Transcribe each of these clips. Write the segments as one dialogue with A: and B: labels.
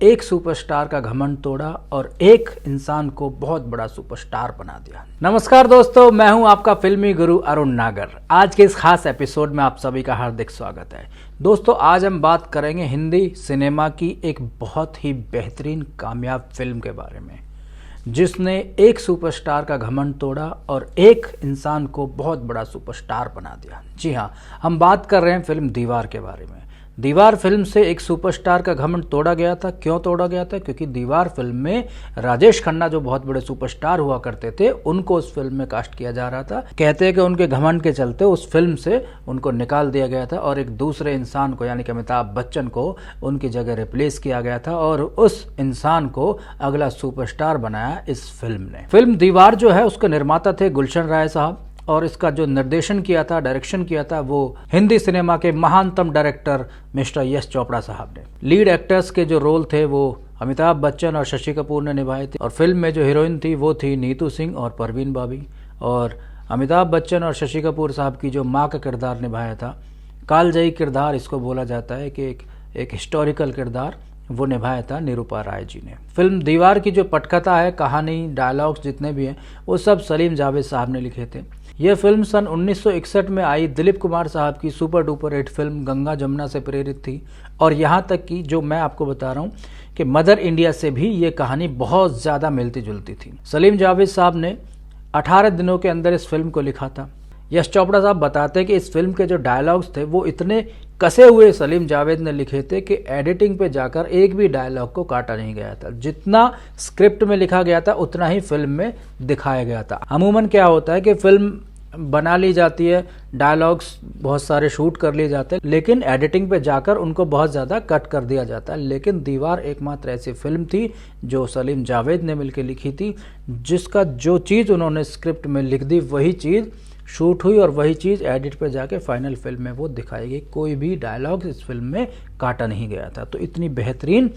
A: एक सुपरस्टार का घमंड तोड़ा और एक इंसान को बहुत बड़ा सुपरस्टार बना दिया। नमस्कार दोस्तों, मैं हूं आपका फिल्मी गुरु अरुण नागर। आज के इस खास एपिसोड में आप सभी का हार्दिक स्वागत है। दोस्तों, आज हम बात करेंगे हिंदी सिनेमा की एक बहुत ही बेहतरीन कामयाब फिल्म के बारे में, जिसने एक सुपरस्टार का घमंड तोड़ा और एक इंसान को बहुत बड़ा सुपरस्टार बना दिया। जी हाँ, हम बात कर रहे हैं फिल्म दीवार के बारे में। दीवार फिल्म से एक सुपरस्टार का घमंड तोड़ा गया था। क्यों तोड़ा गया था? क्योंकि दीवार फिल्म में राजेश खन्ना जो बहुत बड़े सुपरस्टार हुआ करते थे, उनको उस फिल्म में कास्ट किया जा रहा था। कहते हैं कि उनके घमंड के चलते उस फिल्म से उनको निकाल दिया गया था और एक दूसरे इंसान को, यानी कि अमिताभ बच्चन को, उनकी जगह रिप्लेस किया गया था और उस इंसान को अगला सुपरस्टार बनाया इस फिल्म ने। फिल्म दीवार जो है उसके निर्माता थे गुलशन राय साहब, और इसका जो निर्देशन किया था, डायरेक्शन किया था, वो हिंदी सिनेमा के महानतम डायरेक्टर मिस्टर यश चोपड़ा साहब ने। लीड एक्टर्स के जो रोल थे वो अमिताभ बच्चन और शशि कपूर ने निभाए थे, और फिल्म में जो हीरोइन थी वो थी नीतू सिंह और परवीन बाबी। और अमिताभ बच्चन और शशि कपूर साहब की जो माँ का किरदार निभाया था, कालजयी किरदार इसको बोला जाता है कि एक हिस्टोरिकल किरदार, वो निभाया था निरूपा राय जी ने। फिल्म दीवार की जो पटकथा है, कहानी, डायलॉग्स जितने भी हैं, वो सब सलीम जावेद साहब ने लिखे थे। यह फिल्म सन 1961 में आई दिलीप कुमार साहब की super duper hit film Ganga Jamuna से प्रेरित थी, और यहाँ तक कि जो मैं आपको बता रहा हूँ कि मदर इंडिया से भी ये कहानी बहुत ज़्यादा मिलती जुलती थी। सलीम जावेद साहब ने 18 दिनों के अंदर इस फिल्म को लिखा था। यश चोपड़ा साहब बताते हैं कि इस फिल्म के जो डायलॉग्स थे वो इतने कसे हुए सलीम जावेद ने लिखे थे कि एडिटिंग पे जाकर एक भी डायलॉग को काटा नहीं गया था। जितना स्क्रिप्ट में लिखा गया था उतना ही फिल्म में दिखाया गया था। अमूमन क्या होता है कि फिल्म बना ली जाती है, डायलॉग्स बहुत सारे शूट कर लिए जाते हैं, लेकिन एडिटिंग पे जाकर उनको बहुत ज़्यादा कट कर दिया जाता है। लेकिन दीवार एकमात्र ऐसी फिल्म थी जो सलीम जावेद ने मिलकर लिखी थी, जिसका जो चीज़ उन्होंने स्क्रिप्ट में लिख दी वही चीज़ शूट हुई और वही चीज़ एडिट पे जाके फाइनल फिल्म में वो दिखाई गई। कोई भी डायलॉग इस फिल्म में काटा नहीं गया था। तो इतनी बेहतरीन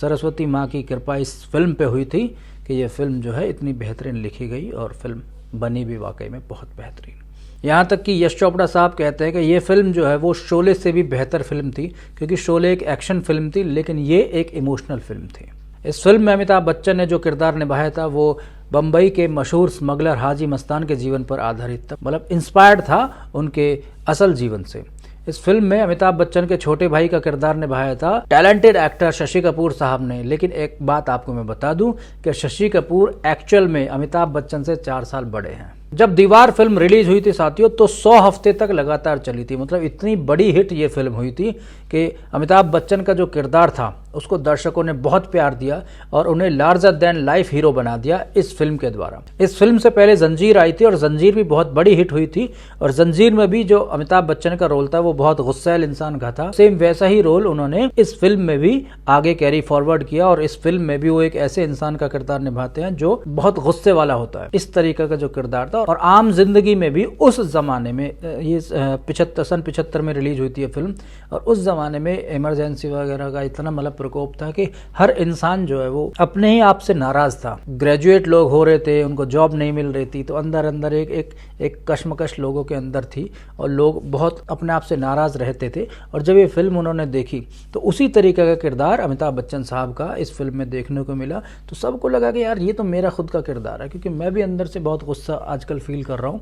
A: सरस्वती माँ की कृपा इस फिल्म पे हुई थी कि ये फिल्म जो है इतनी बेहतरीन लिखी गई और फिल्म बनी भी वाकई में बहुत बेहतरीन। यहाँ तक कि यश चोपड़ा साहब कहते हैं कि ये फिल्म जो है वो शोले से भी बेहतर फिल्म थी, क्योंकि शोले एक एक्शन फिल्म थी लेकिन ये एक इमोशनल फिल्म थी। इस फिल्म में अमिताभ बच्चन ने जो किरदार निभाया था वो बम्बई के मशहूर स्मगलर हाजी मस्तान के जीवन पर आधारित था, मतलब इंस्पायर्ड था उनके असल जीवन से। इस फिल्म में अमिताभ बच्चन के छोटे भाई का किरदार निभाया था टैलेंटेड एक्टर शशि कपूर साहब ने। लेकिन एक बात आपको मैं बता दूं कि शशि कपूर एक्चुअल में अमिताभ बच्चन से 4 साल बड़े हैं। जब दीवार फिल्म रिलीज हुई थी साथियों, तो 100 हफ्ते तक लगातार चली थी। मतलब इतनी बड़ी हिट ये फिल्म हुई थी कि अमिताभ बच्चन का जो किरदार था उसको दर्शकों ने बहुत प्यार दिया और उन्हें लार्जर देन लाइफ हीरो बना दिया इस फिल्म के द्वारा। इस फिल्म से पहले जंजीर आई थी और जंजीर भी बहुत बड़ी हिट हुई थी, और जंजीर में भी जो अमिताभ बच्चन का रोल था वो बहुत गुस्सैल इंसान का था। सेम वैसा ही रोल उन्होंने इस फिल्म में भी आगे कैरी फॉरवर्ड किया, और इस फिल्म में भी वो एक ऐसे इंसान का किरदार निभाते हैं जो बहुत गुस्से वाला होता है। इस तरीके का जो किरदार था, और आम जिंदगी में भी उस जमाने में, ये 75 में रिलीज हुई थी ये फिल्म, और उस जमाने में इमरजेंसी वगैरह का इतना मतलब प्रकोप था कि हर इंसान जो है वो अपने ही आप से नाराज था। ग्रेजुएट लोग हो रहे थे, उनको जॉब नहीं मिल रही थी, तो अंदर अंदर एक कश्मकश लोगों के अंदर थी और लोग बहुत अपने आप से नाराज रहते थे। और जब ये फिल्म उन्होंने देखी तो उसी तरीके का किरदार अमिताभ बच्चन साहब का इस फिल्म में देखने को मिला। तो सबको लगा कि यार ये तो मेरा खुद का किरदार है, क्योंकि मैं भी अंदर से बहुत गुस्सा आजकल फील कर रहा हूँ,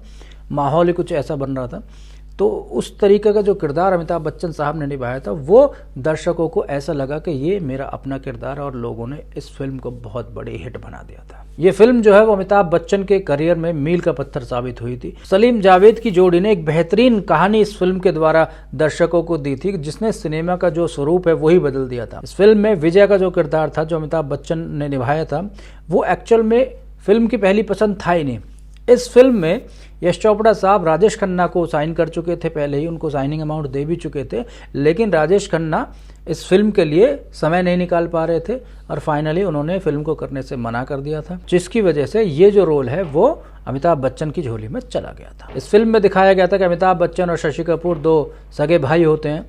A: माहौल ही कुछ ऐसा बन रहा था। तो उस तरीके का जो किरदार अमिताभ बच्चन साहब ने निभाया था वो दर्शकों को ऐसा लगा कि ये मेरा अपना किरदार है, और लोगों ने इस फिल्म को बहुत बड़ी हिट बना दिया था। ये फिल्म जो है वो अमिताभ बच्चन के करियर में मील का पत्थर साबित हुई थी। सलीम जावेद की जोड़ी ने एक बेहतरीन कहानी इस फिल्म के द्वारा दर्शकों को दी थी, जिसने सिनेमा का जो स्वरूप है वही बदल दिया था। इस फिल्म में विजय का जो किरदार था, जो अमिताभ बच्चन ने निभाया था, वो एक्चुअल में फिल्म की पहली पसंद था ही नहीं। इस फिल्म में यश चोपड़ा साहब राजेश खन्ना को साइन कर चुके थे, पहले ही उनको साइनिंग अमाउंट दे भी चुके थे, लेकिन राजेश खन्ना इस फिल्म के लिए समय नहीं निकाल पा रहे थे और फाइनली उन्होंने फिल्म को करने से मना कर दिया था, जिसकी वजह से ये जो रोल है वो अमिताभ बच्चन की झोली में चला गया था। इस फिल्म में दिखाया गया था कि अमिताभ बच्चन और शशि कपूर दो सगे भाई होते हैं,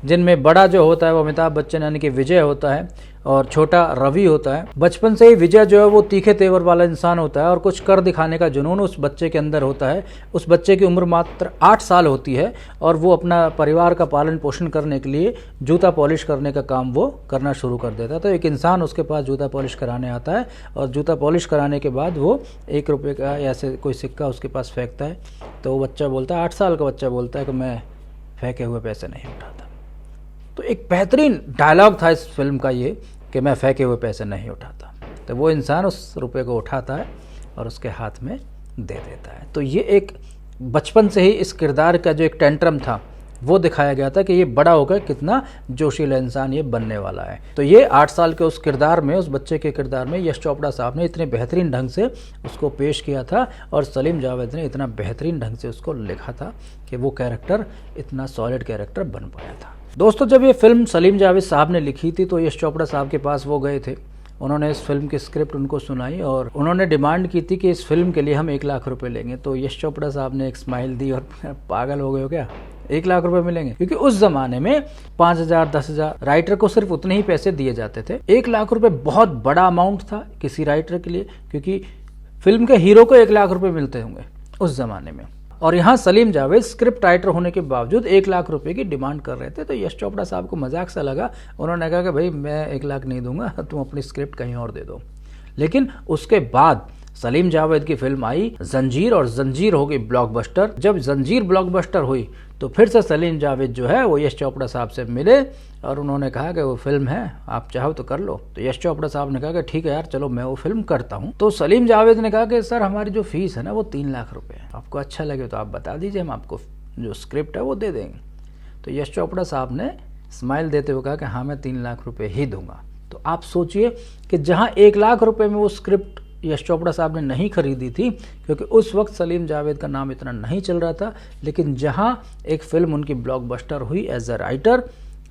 A: जिनमें बड़ा जो होता है वो अमिताभ बच्चन यानी कि विजय होता है और छोटा रवि होता है। बचपन से ही विजय जो है वो तीखे तेवर वाला इंसान होता है और कुछ कर दिखाने का जुनून उस बच्चे के अंदर होता है। उस बच्चे की उम्र मात्र 8 साल होती है और वो अपना परिवार का पालन पोषण करने के लिए जूता पॉलिश करने का काम वो करना शुरू कर देता है। तो एक इंसान उसके पास जूता पॉलिश कराने आता है और जूता पॉलिश कराने के बाद वो 1 रुपये का या ऐसे कोई सिक्का उसके पास फेंकता है। तो वो बच्चा बोलता है, 8 साल का बच्चा बोलता है कि मैं फेंके हुए पैसे नहीं उठाता। तो एक बेहतरीन डायलॉग था इस फिल्म का ये कि मैं फेंके हुए पैसे नहीं उठाता। तो वो इंसान उस रुपये को उठाता है और उसके हाथ में दे देता है। तो ये एक बचपन से ही इस किरदार का जो एक टेंट्रम था वो दिखाया गया था कि ये बड़ा होकर कितना जोशीला इंसान ये बनने वाला है। तो ये 8 साल के उस किरदार में, उस बच्चे के किरदार में यश चोपड़ा साहब ने इतने बेहतरीन ढंग से उसको पेश किया था और सलीम जावेद ने इतना बेहतरीन ढंग से उसको लिखा था कि वो कैरेक्टर इतना सॉलिड कैरेक्टर बन पाया था। दोस्तों, जब ये फिल्म सलीम जावेद साहब ने लिखी थी तो यश चोपड़ा साहब के पास वो गए थे। उन्होंने इस फिल्म की स्क्रिप्ट उनको सुनाई और उन्होंने डिमांड की थी कि इस फिल्म के लिए हम 1 लाख रुपए लेंगे। तो यश चोपड़ा साहब ने एक स्माइल दी और पागल हो गए हो क्या, 1 लाख रुपए मिलेंगे? क्योंकि उस जमाने में 5,000 10,000 राइटर को सिर्फ उतने ही पैसे दिए जाते थे। 1 लाख रुपए बहुत बड़ा अमाउंट था किसी राइटर के लिए, क्योंकि फिल्म के हीरो को 1 लाख रुपए मिलते होंगे उस जमाने में। और यहाँ सलीम जावेद स्क्रिप्ट राइटर होने के बावजूद 1 लाख रुपए की डिमांड कर रहे थे। तो यश चोपड़ा साहब को मजाक सा लगा। उन्होंने कहा कि भाई मैं 1 लाख नहीं दूंगा, तुम अपनी स्क्रिप्ट कहीं और दे दो। लेकिन उसके बाद सलीम जावेद की फिल्म आई जंजीर और जंजीर हो गई ब्लॉकबस्टर। जब जंजीर ब्लॉकबस्टर हुई तो फिर से सलीम जावेद जो है वो यश चोपड़ा साहब से मिले और उन्होंने कहा कि वो फिल्म है, आप चाहो तो कर लो। तो यश चोपड़ा साहब ने कहा कि ठीक है यार, चलो मैं वो फिल्म करता हूँ। तो सलीम जावेद ने कहा कि सर हमारी जो फीस है ना वो 3 लाख रुपए है, आपको अच्छा लगे तो आप बता दीजिए, हम आपको जो स्क्रिप्ट है वो दे देंगे। तो यश चोपड़ा साहब ने स्माइल देते हुए कहा कि हाँ मैं 3 लाख रुपए ही दूंगा। तो आप सोचिए कि जहाँ 1 लाख रुपए में वो स्क्रिप्ट यश चोपड़ा साहब ने नहीं खरीदी थी, क्योंकि उस वक्त सलीम जावेद का नाम इतना नहीं चल रहा था, लेकिन जहां एक फिल्म उनकी ब्लॉकबस्टर हुई एज अ राइटर,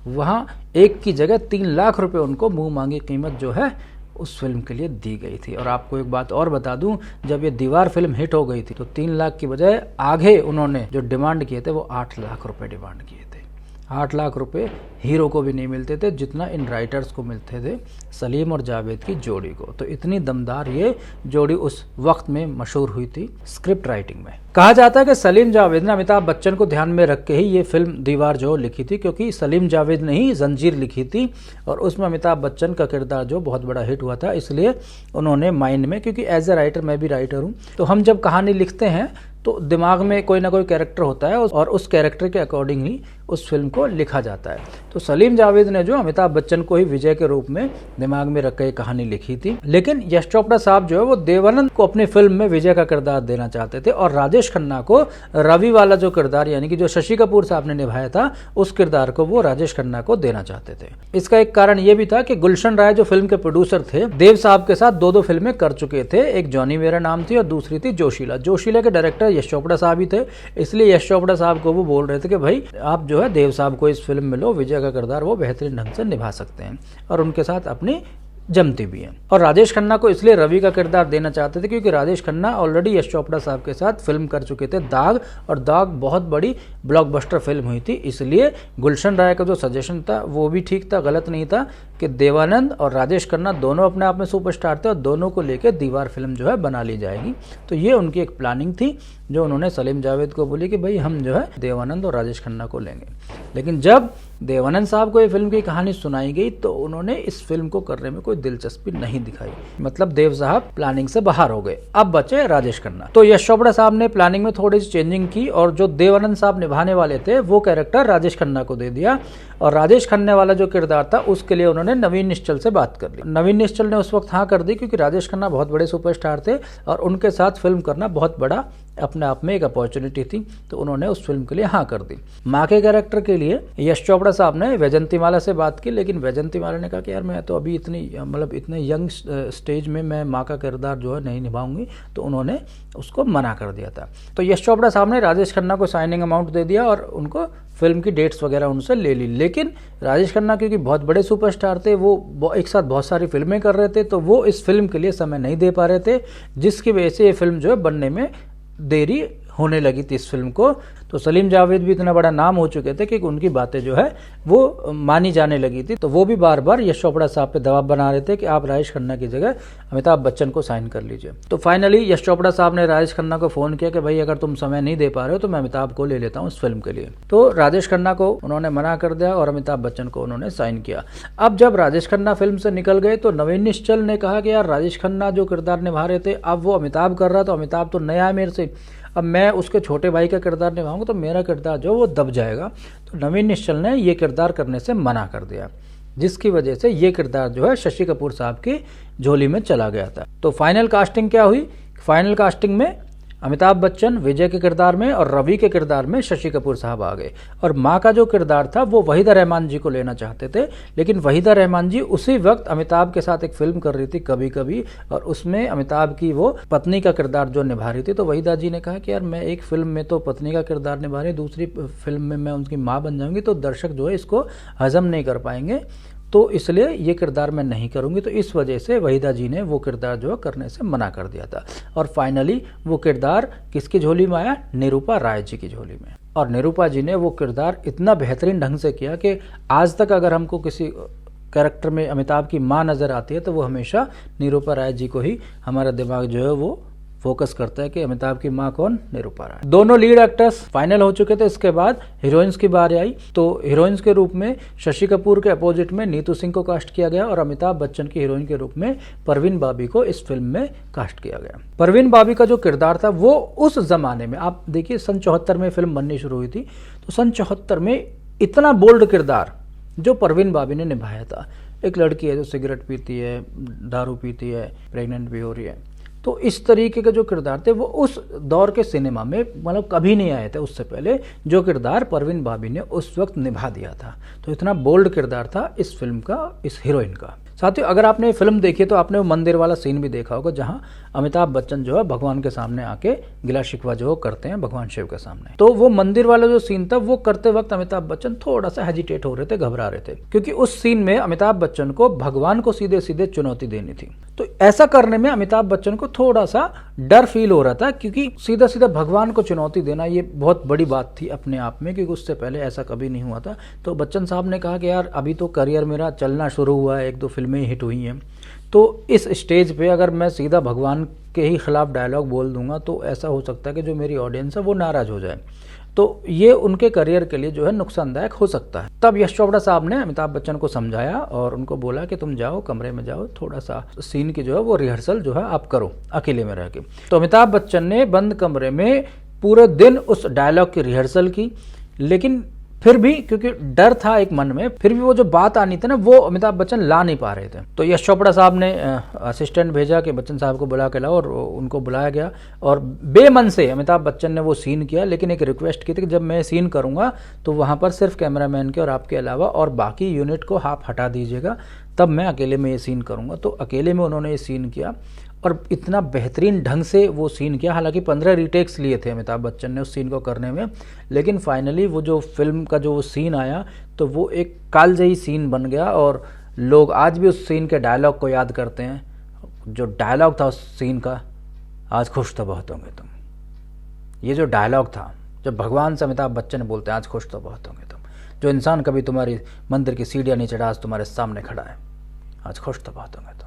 A: वहां 1 की जगह 3 लाख रुपए उनको मुंह मांगी कीमत जो है उस फिल्म के लिए दी गई थी। और आपको एक बात और बता दूं, जब ये दीवार फिल्म हिट हो गई थी तो 3 लाख की बजाय आगे उन्होंने जो डिमांड किए थे वो 8 लाख रुपए डिमांड किए थे। 8 लाख रुपए हीरो को भी नहीं मिलते थे जितना इन राइटर्स को मिलते थे, सलीम और जावेद की जोड़ी को। तो इतनी दमदार ये जोड़ी उस वक्त में मशहूर हुई थी स्क्रिप्ट राइटिंग में। कहा जाता है कि सलीम जावेद ने अमिताभ बच्चन को ध्यान में रख के ही ये फिल्म दीवार जो लिखी थी, क्योंकि सलीम जावेद ने ही जंजीर लिखी थी और उसमें अमिताभ बच्चन का किरदार जो बहुत बड़ा हिट हुआ था, इसलिए उन्होंने माइंड में, क्योंकि एज ए राइटर मैं भी राइटर हूँ, तो हम जब कहानी लिखते हैं तो दिमाग में कोई ना कोई कैरेक्टर होता है और उस कैरेक्टर के अकॉर्डिंग ही उस फिल्म को लिखा जाता है। तो सलीम जावेद ने जो अमिताभ बच्चन को ही विजय के रूप में दिमाग में रख के कहानी लिखी थी, लेकिन यश चोपड़ा साहब जो है वो देवानंद को अपनी फिल्म में विजय का किरदार देना चाहते थे और राजेश खन्ना को रवि वाला जो किरदार, यानी कि जो शशि कपूर साहब ने निभाया था, उस किरदार को वो राजेश खन्ना को देना चाहते थे। इसका एक कारण ये भी था कि गुलशन राय जो फिल्म के प्रोड्यूसर थे, देव साहब के साथ 2 फिल्में कर चुके थे। एक जॉनी मेरा नाम थी और दूसरी थी जोशीला। जोशीला के डायरेक्टर यश चोपड़ा साहब ही थे, इसलिए यश चोपड़ा साहब को वो बोल रहे थे कि भाई आप जो है देव साहब को इस फिल्म में लो, विजय का किरदार वो बेहतरीन ढंग से निभा सकते हैं और उनके साथ अपनी जमती भी है। और राजेश खन्ना को इसलिए रवि का किरदार देना चाहते थे क्योंकि राजेश खन्ना ऑलरेडी यश चोपड़ा साहब के साथ फिल्म कर चुके थे दाग, और दाग बहुत बड़ी ब्लॉकबस्टर फिल्म हुई थी। इसलिए गुलशन राय का जो सजेशन था वो भी ठीक था, गलत नहीं था, कि देवानंद और राजेश खन्ना दोनों अपने आप में सुपरस्टार थे और दोनों को लेकर दीवार फिल्म जो है बना ली जाएगी। तो ये उनकी एक प्लानिंग थी जो उन्होंने सलीम जावेद को बोली कि भाई हम जो है देवानंद और राजेश खन्ना को लेंगे। लेकिन जब देवानंद साहब को ये फिल्म की कहानी सुनाई गई तो उन्होंने इस फिल्म को करने में कोई दिलचस्पी नहीं दिखाई, मतलब देव साहब प्लानिंग से बाहर हो गए। अब बचे राजेश खन्ना। तो यश चोपड़ा साहब ने प्लानिंग में थोड़ी सी चेंजिंग की और जो देवानंद साहब निभाने वाले थे वो कैरेक्टर राजेश खन्ना को दे दिया, और राजेश खन्ना वाला जो किरदार था उसके लिए उन्होंने नवीन निश्चल से बात कर ली। नवीन निश्चल ने उस वक्त हाँ कर दी क्योंकि राजेश खन्ना बहुत बड़े सुपरस्टार थे और उनके साथ फिल्म करना बहुत बड़ा अपने आप में एक अपॉर्चुनिटी थी, तो उन्होंने उस फिल्म के लिए हाँ कर दी। माँ के कैरेक्टर के लिए यश चोपड़ा साहब ने वैजंतीमाला से बात की, लेकिन वैजंतीमाला ने कहा कि यार मैं तो अभी इतने यंग स्टेज में मैं माँ का किरदार जो है नहीं निभाऊंगी, तो उन्होंने उसको मना कर दिया था। तो यश चोपड़ा साहब ने राजेश खन्ना को साइनिंग अमाउंट दे दिया और उनको फिल्म की डेट्स वगैरह उनसे ले ली। लेकिन राजेश खन्ना क्योंकि बहुत बड़े सुपरस्टार थे, वो एक साथ बहुत सारी फिल्में कर रहे थे, तो वो इस फिल्म के लिए समय नहीं दे पा रहे थे, जिसकी वजह से ये फिल्म जो है बनने में देरी होने लगी थी इस फिल्म को। तो सलीम जावेद भी इतना बड़ा नाम हो चुके थे कि उनकी बातें जो है वो मानी जाने लगी थी। तो वो भी बार बार यश चोपड़ा साहब पे दबाव बना रहे थे कि आप राजेश खन्ना की जगह अमिताभ बच्चन को साइन कर लीजिए। तो फाइनली यश चोपड़ा साहब ने राजेश खन्ना को फ़ोन किया कि भाई अगर तुम समय नहीं दे पा रहे हो तो मैं अमिताभ को ले लेता हूँ इस फिल्म के लिए। तो राजेश खन्ना को उन्होंने मना कर दिया और अमिताभ बच्चन को उन्होंने साइन किया। अब जब राजेश खन्ना फिल्म से निकल गए तो नवीन निश्चल ने कहा कि यार राजेश खन्ना जो किरदार निभा रहे थे अब वो अमिताभ कर रहा, तो अमिताभ तो नया है मेरे से, अब मैं उसके छोटे भाई का किरदार निभाऊंगा तो मेरा किरदार जो वो दब जाएगा। तो नवीन निश्चल ने ये किरदार करने से मना कर दिया, जिसकी वजह से ये किरदार जो है शशि कपूर साहब की झोली में चला गया था। तो फाइनल कास्टिंग क्या हुई? फाइनल कास्टिंग में अमिताभ बच्चन विजय के किरदार में और रवि के किरदार में शशि कपूर साहब आ गए। और माँ का जो किरदार था वो वहीदा रहमान जी को लेना चाहते थे, लेकिन वहीदा रहमान जी उसी वक्त अमिताभ के साथ एक फिल्म कर रही थी कभी कभी, और उसमें अमिताभ की वो पत्नी का किरदार जो निभा रही थी। तो वहीदा जी ने कहा कि यार मैं एक फिल्म में तो पत्नी का किरदार निभा रही, दूसरी फिल्म में मैं उनकी माँ बन जाऊंगी तो दर्शक जो है इसको हजम नहीं कर पाएंगे, तो इसलिए ये किरदार मैं नहीं करूंगी। तो इस वजह से वहीदा जी ने वो किरदार जो है करने से मना कर दिया था। और फाइनली वो किरदार किसकी झोली में आया? निरूपा राय जी की झोली में। और निरूपा जी ने वो किरदार इतना बेहतरीन ढंग से किया कि आज तक अगर हमको किसी कैरेक्टर में अमिताभ की माँ नज़र आती है तो वो हमेशा निरूपा राय जी को ही हमारा दिमाग जो है वो फोकस करता है कि अमिताभ की माँ कौन? निरूपा राय। दोनों लीड एक्टर्स फाइनल हो चुके थे। इसके बाद हीरोइंस की बारी आई। तो हीरोइंस के रूप में शशि कपूर के अपोजिट में नीतू सिंह को कास्ट किया गया और अमिताभ बच्चन की हीरोइन के रूप में परवीन बाबी को इस फिल्म में कास्ट किया गया। परवीन बाबी का जो किरदार था वो उस जमाने में, आप देखिए सन 74 में फिल्म बननी शुरू हुई थी, तो सन 74 में इतना बोल्ड किरदार जो परवीन बाबी ने निभाया था। एक लड़की है जो सिगरेट पीती है, दारू पीती है, प्रेग्नेंट भी हो रही है। तो इस तरीके के जो किरदार थे वो उस दौर के सिनेमा में मतलब कभी नहीं आए थे उससे पहले, जो किरदार परवीन बाबी ने उस वक्त निभा दिया था। तो इतना बोल्ड किरदार था इस फिल्म का, इस हीरोइन का। साथियों अगर आपने फिल्म देखी तो आपने वो मंदिर वाला सीन भी देखा होगा जहां अमिताभ बच्चन जो है भगवान के सामने आके गिला शिकवा जो करते हैं भगवान शिव के सामने। तो वो मंदिर वाला जो सीन था वो करते वक्त अमिताभ बच्चन थोड़ा सा हेजिटेट हो रहे थे, घबरा रहे थे, क्योंकि उस सीन में अमिताभ बच्चन को भगवान को सीधे सीधे चुनौती देनी थी। तो ऐसा करने में अमिताभ बच्चन को थोड़ा सा डर फील हो रहा था, क्योंकि सीधा सीधा भगवान को चुनौती देना ये बहुत बड़ी बात थी अपने आप में, क्योंकि उससे पहले ऐसा कभी नहीं हुआ था। तो बच्चन साहब ने कहा कि यार अभी तो करियर मेरा चलना शुरू हुआ है, 1-2 फिल्में हिट हुई हैं, तो इस स्टेज पे अगर मैं सीधा भगवान के ही खिलाफ डायलॉग बोल दूंगा तो ऐसा हो सकता है कि जो मेरी ऑडियंस है वो नाराज हो जाए, तो ये उनके करियर के लिए जो है नुकसानदायक हो सकता है। तब यश चोपड़ा साहब ने अमिताभ बच्चन को समझाया और उनको बोला कि तुम जाओ कमरे में जाओ, थोड़ा सा सीन की जो है वो रिहर्सल जो है आप करो अकेले में रह के। तो अमिताभ बच्चन ने बंद कमरे में पूरे दिन उस डायलॉग की रिहर्सल की, लेकिन फिर भी क्योंकि डर था एक मन में, फिर भी वो जो बात आनी थी ना वो अमिताभ बच्चन ला नहीं पा रहे थे। तो यश चोपड़ा साहब ने असिस्टेंट भेजा कि बच्चन साहब को बुला के लाओ, और उनको बुलाया गया और बेमन से अमिताभ बच्चन ने वो सीन किया, लेकिन एक रिक्वेस्ट की थी कि जब मैं सीन करूंगा तो वहां पर सिर्फ कैमरामैन के और आपके अलावा और बाकी यूनिट को आप हटा दीजिएगा, तब मैं अकेले में ये सीन करूंगा। तो अकेले में उन्होंने ये सीन किया और इतना बेहतरीन ढंग से वो सीन किया। हालांकि 15 रीटेक्स लिए थे अमिताभ बच्चन ने उस सीन को करने में, लेकिन फाइनली वो जो फिल्म का जो सीन आया तो वो एक कालजयी सीन बन गया और लोग आज भी उस सीन के डायलॉग को याद करते हैं। जो डायलॉग था उस सीन का, आज खुश तो बहुत होंगे तुम, ये जो डायलॉग था जब भगवान से अमिताभ बच्चन बोलते हैं आज खुश तो बहुत होंगे तुम, जो इंसान कभी तुम्हारी मंदिर की सीढ़ियाँ नहीं चढ़ा आज तुम्हारे सामने खड़ा है, आज खुश तो बहुत होंगे तुम।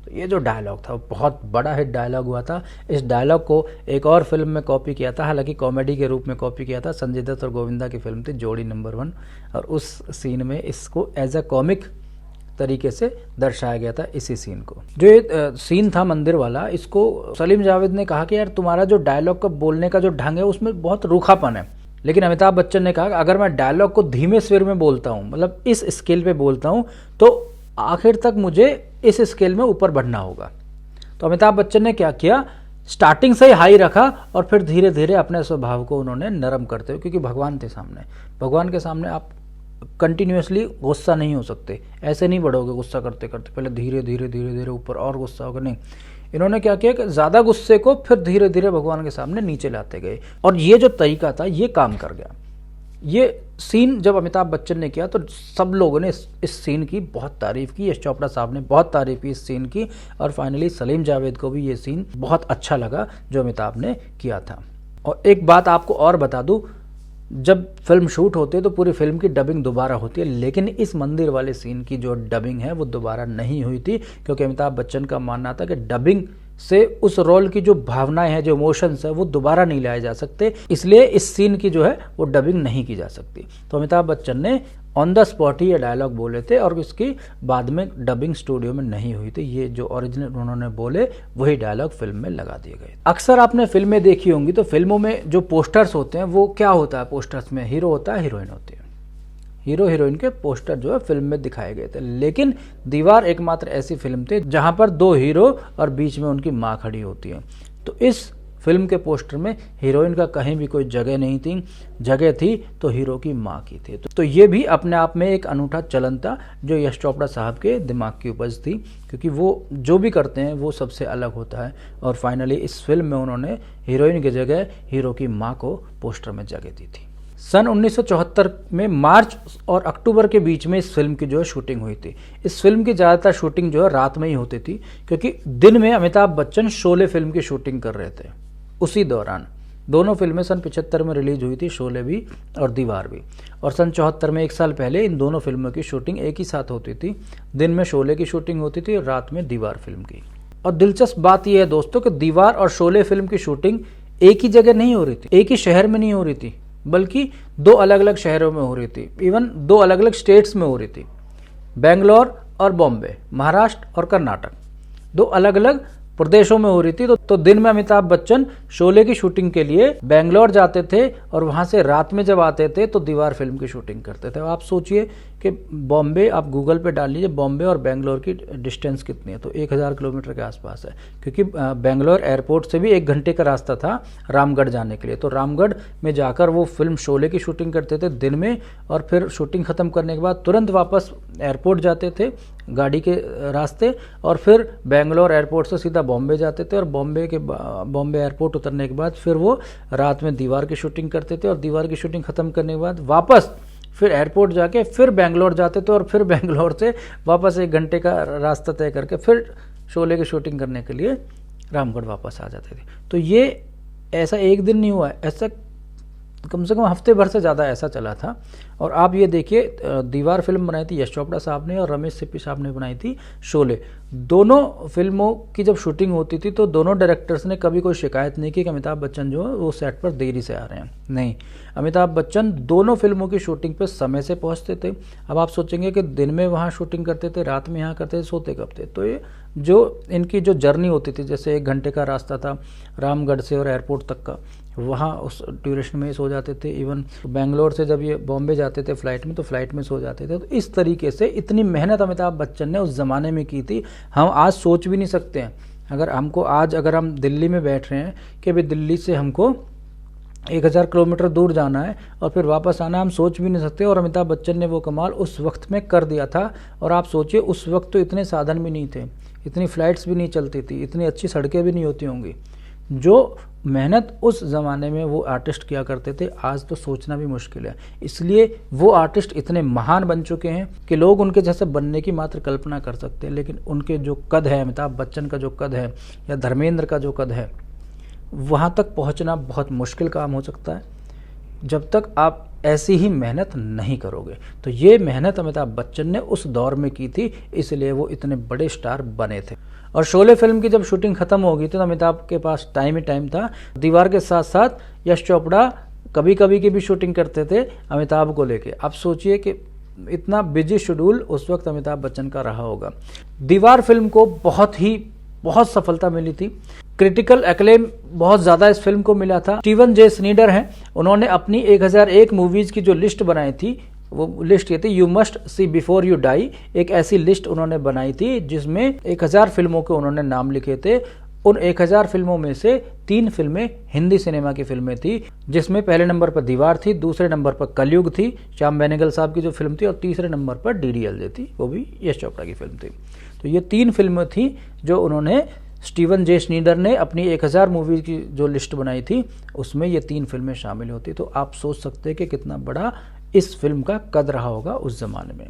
A: तो ये जो डायलॉग था वो बहुत बड़ा हिट डायलॉग हुआ था। इस डायलॉग को एक और फिल्म में कॉपी किया था, हालांकि कॉमेडी के रूप में कॉपी किया था। संजय दत्त और गोविंदा की फिल्म थी जोड़ी नंबर 1, और उस सीन में इसको एज अ कॉमिक तरीके से दर्शाया गया था इसी सीन को। जो ये सीन था मंदिर वाला, इसको सलीम जावेद ने कहा कि यार तुम्हारा जो डायलॉग का बोलने का जो ढंग है उसमें बहुत रूखापन है, लेकिन अमिताभ बच्चन ने कहा अगर मैं डायलॉग को धीमे स्वर में बोलता हूँ, मतलब इस स्केल पे बोलता हूँ, तो आखिर तक मुझे इस स्केल में ऊपर बढ़ना होगा। तो अमिताभ बच्चन ने क्या किया, स्टार्टिंग से ही हाई रखा और फिर धीरे धीरे अपने स्वभाव को उन्होंने नरम करते हुए, क्योंकि भगवान थे सामने, भगवान के सामने आप कंटिन्यूसली गुस्सा नहीं हो सकते, ऐसे नहीं बढ़ोगे गुस्सा करते करते, पहले धीरे धीरे धीरे धीरे ऊपर और गुस्सा होगा, नहीं। इन्होंने क्या किया कि ज़्यादा गुस्से को फिर धीरे धीरे भगवान के सामने नीचे लाते गए, और ये जो तरीका था ये काम कर गया। ये सीन जब अमिताभ बच्चन ने किया तो सब लोगों ने इस सीन की बहुत तारीफ़ की, यश चोपड़ा साहब ने बहुत तारीफ़ की इस सीन की, और फाइनली सलीम जावेद को भी ये सीन बहुत अच्छा लगा जो अमिताभ ने किया था। और एक बात आपको और बता दूं, जब फिल्म शूट होती है तो पूरी फिल्म की डबिंग दोबारा होती है, लेकिन इस मंदिर वाले सीन की जो डबिंग है वो दोबारा नहीं हुई थी, क्योंकि अमिताभ बच्चन का मानना था कि डबिंग से उस रोल की जो भावनाएं हैं, जो इमोशंस है, वो दोबारा नहीं लाए जा सकते, इसलिए इस सीन की जो है वो डबिंग नहीं की जा सकती। तो अमिताभ बच्चन ने ऑन द स्पॉट ही ये डायलॉग बोले थे और इसकी बाद में डबिंग स्टूडियो में नहीं हुई थी। ये जो ओरिजिनल उन्होंने बोले वही डायलॉग फिल्म में लगा दिए गए। अक्सर आपने फिल्में देखी होंगी तो फिल्मों में जो पोस्टर्स होते हैं वो क्या होता है, पोस्टर्स में हीरो होता है, हीरोइन होती है। हीरो हीरोइन के पोस्टर जो है फिल्म में दिखाए गए थे, लेकिन दीवार एकमात्र ऐसी फिल्म थी जहां पर दो हीरो और बीच में उनकी माँ खड़ी होती है। तो इस फिल्म के पोस्टर में हीरोइन का कहीं भी कोई जगह नहीं थी, जगह थी तो हीरो की माँ की थी। तो ये भी अपने आप में एक अनूठा चलन था जो यश चोपड़ा साहब के दिमाग की उपज थी, क्योंकि वो जो भी करते हैं वो सबसे अलग होता है। और फाइनली इस फिल्म में उन्होंने हीरोइन की जगह हीरो की माँ को पोस्टर में जगह दी थी। सन 1974 में मार्च और अक्टूबर के बीच में इस फिल्म की जो है शूटिंग हुई थी। इस फिल्म की ज़्यादातर शूटिंग जो है रात में ही होती थी, क्योंकि दिन में अमिताभ बच्चन शोले फिल्म की शूटिंग कर रहे थे। उसी दौरान दोनों फिल्में सन 75 में रिलीज हुई थी, शोले भी और दीवार भी। और सन 74 में, एक साल पहले, इन दोनों फिल्मों की शूटिंग एक ही साथ होती थी। दिन में शोले की शूटिंग होती थी और रात में दीवार फिल्म की। और दिलचस्प बात यह है दोस्तों कि दीवार और शोले फिल्म की शूटिंग एक ही जगह नहीं हो रही थी, एक ही शहर में नहीं हो रही थी, बल्कि दो अलग अलग शहरों में हो रही थी। इवन दो अलग अलग स्टेट्स में हो रही थी, बेंगलोर और बॉम्बे, महाराष्ट्र और कर्नाटक, दो अलग अलग प्रदेशों में हो रही थी। तो दिन में अमिताभ बच्चन शोले की शूटिंग के लिए बेंगलोर जाते थे और वहां से रात में जब आते थे तो दीवार फिल्म की शूटिंग करते थे। आप सोचिए कि बॉम्बे, आप गूगल पे डाल लीजिए बॉम्बे और बेंगलोर की डिस्टेंस कितनी है, तो 1000 किलोमीटर के आसपास है, क्योंकि बेंगलोर एयरपोर्ट से भी 1 घंटे का रास्ता था रामगढ़ जाने के लिए। तो रामगढ़ में जाकर वो फिल्म शोले की शूटिंग करते थे दिन में, और फिर शूटिंग खत्म करने के बाद तुरंत वापस एयरपोर्ट जाते थे गाड़ी के रास्ते, और फिर बेंगलोर एयरपोर्ट से सीधा बॉम्बे जाते थे, और बॉम्बे एयरपोर्ट उतरने के बाद फिर वो रात में दीवार की शूटिंग करते थे, और दीवार की शूटिंग खत्म करने के बाद वापस फिर एयरपोर्ट जाके फिर बेंगलोर जाते थे, और फिर बेंगलोर से वापस 1 घंटे का रास्ता तय करके फिर शोले की शूटिंग करने के लिए रामगढ़ वापस आ जाते थे। तो ये ऐसा एक दिन नहीं हुआ है, ऐसा कम से कम हफ्ते भर से ज़्यादा ऐसा चला था। और आप ये देखिए, दीवार फिल्म बनाई थी यश चोपड़ा साहब ने और रमेश सिप्पी साहब ने बनाई थी शोले। दोनों फिल्मों की जब शूटिंग होती थी तो दोनों डायरेक्टर्स ने कभी कोई शिकायत नहीं की कि अमिताभ बच्चन जो है वो सेट पर देरी से आ रहे हैं। नहीं, अमिताभ बच्चन दोनों फिल्मों की शूटिंग पर समय से पहुंचते थे। अब आप सोचेंगे कि दिन में वहाँ शूटिंग करते थे, रात में यहाँ करते थे, सोते कब थे। तो ये जो इनकी जो जर्नी होती थी, जैसे 1 घंटे का रास्ता था रामगढ़ से और एयरपोर्ट तक का, वहाँ उस ड्यूरेशन में सो जाते थे। इवन बेंगलोर से जब ये बॉम्बे जाते थे फ्लाइट में, तो फ्लाइट में सो जाते थे। तो इस तरीके से इतनी मेहनत अमिताभ बच्चन ने उस ज़माने में की थी, हम आज सोच भी नहीं सकते हैं। अगर हम दिल्ली में बैठ रहे हैं कि भाई दिल्ली से हमको 1000 किलोमीटर दूर जाना है और फिर वापस आना, हम सोच भी नहीं सकते। और अमिताभ बच्चन ने वो कमाल उस वक्त में कर दिया था। और आप सोचिए, उस वक्त तो इतने साधन भी नहीं थे, इतनी फ्लाइट्स भी नहीं चलती थी, इतनी अच्छी सड़कें भी नहीं होती होंगी। जो मेहनत उस ज़माने में वो आर्टिस्ट किया करते थे, आज तो सोचना भी मुश्किल है। इसलिए वो आर्टिस्ट इतने महान बन चुके हैं कि लोग उनके जैसे बनने की मात्र कल्पना कर सकते हैं, लेकिन उनके जो कद है, अमिताभ बच्चन का जो कद है या धर्मेंद्र का जो कद है, वहाँ तक पहुँचना बहुत मुश्किल काम हो सकता है जब तक आप ऐसी ही मेहनत नहीं करोगे। तो ये मेहनत अमिताभ बच्चन ने उस दौर में की थी, इसलिए वो इतने बड़े स्टार बने थे। और शोले फिल्म की जब शूटिंग खत्म हो गई थी तो अमिताभ के पास टाइम ही टाइम था। दीवार के साथ साथ यश चोपड़ा कभी कभी की भी शूटिंग करते थे अमिताभ को लेके। आप सोचिए कि इतना बिजी शेड्यूल उस वक्त अमिताभ बच्चन का रहा होगा। दीवार फिल्म को बहुत सफलता मिली थी। क्रिटिकल एक्लेम बहुत ज़्यादा इस फिल्म को मिला था। स्टीवन जे स्नीडर हैं, उन्होंने अपनी 1001 मूवीज़ की जो लिस्ट बनाई थी, वो लिस्ट ये थी you must see before you die. एक ऐसी लिस्ट उन्होंने बनाई थी जिसमें 1000 फिल्मों के उन्होंने नाम लिखे थे। उन 1000 फिल्मों में से 3 फिल्में हिंदी सिनेमा की फिल्में थी, जिसमें पहले नंबर पर दीवार थी, दूसरे नंबर पर कलयुग थी, श्याम बेनेगल साहब की जो फिल्म थी, और तीसरे नंबर पर DDLJ थी, वो भी यश चोपड़ा की फिल्म थी। तो ये 3 फिल्में थी जो उन्होंने, स्टीवन जे स्नीडर ने अपनी 1000 मूवी की जो लिस्ट बनाई थी उसमें ये 3 फिल्में शामिल होती। तो आप सोच सकते हैं कि कितना बड़ा इस फिल्म का कद रहा होगा उस जमाने में।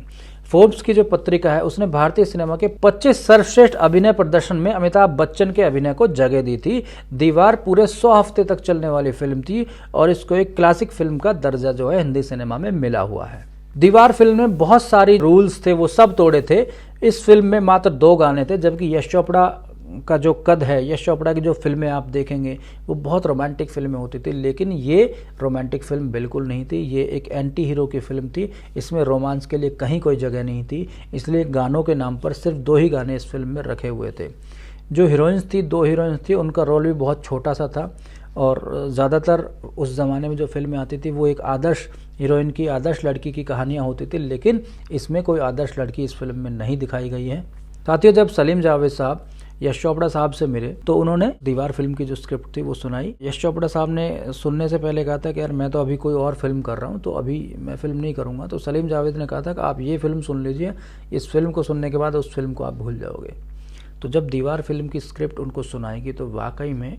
A: फोर्ब्स की जो पत्रिका है उसने भारतीय सिनेमा के 25 सर्वश्रेष्ठ अभिनय प्रदर्शन में अमिताभ बच्चन के अभिनय को जगह दी थी। दीवार पूरे 100 हफ्ते तक चलने वाली फिल्म थी और इसको एक क्लासिक फिल्म का दर्जा जो है हिंदी सिनेमा में मिला हुआ है। दीवार फिल्म में बहुत सारी रूल्स थे, वो सब तोड़े थे। इस फिल्म में मात्र 2 गाने थे, जबकि यश चोपड़ा का जो कद है, यश चोपड़ा की जो फिल्में आप देखेंगे वो बहुत रोमांटिक फिल्में होती थी, लेकिन ये रोमांटिक फिल्म बिल्कुल नहीं थी। ये एक एंटी हीरो की फिल्म थी, इसमें रोमांस के लिए कहीं कोई जगह नहीं थी, इसलिए गानों के नाम पर सिर्फ 2 ही गाने इस फिल्म में रखे हुए थे। जो हीरोइंस थी, 2 हीरोइंस थी, उनका रोल भी बहुत छोटा सा था और ज़्यादातर उस ज़माने में जो फिल्में आती थी वो एक आदर्श हीरोइन की, आदर्श लड़की की कहानियाँ होती थी, लेकिन इसमें कोई आदर्श लड़की इस फिल्म में नहीं दिखाई गई है। साथियों, जब सलीम जावेद साहब यश चोपड़ा साहब से मिले तो उन्होंने दीवार फिल्म की जो स्क्रिप्ट थी वो सुनाई। यश चोपड़ा साहब ने सुनने से पहले कहा था कि यार मैं तो अभी कोई और फिल्म कर रहा हूँ, तो अभी मैं फिल्म नहीं करूँगा। तो सलीम जावेद ने कहा था कि आप ये फिल्म सुन लीजिए, इस फिल्म को सुनने के बाद उस फिल्म को आप भूल जाओगे। तो जब दीवार फिल्म की स्क्रिप्ट उनको सुनाएगी तो वाकई में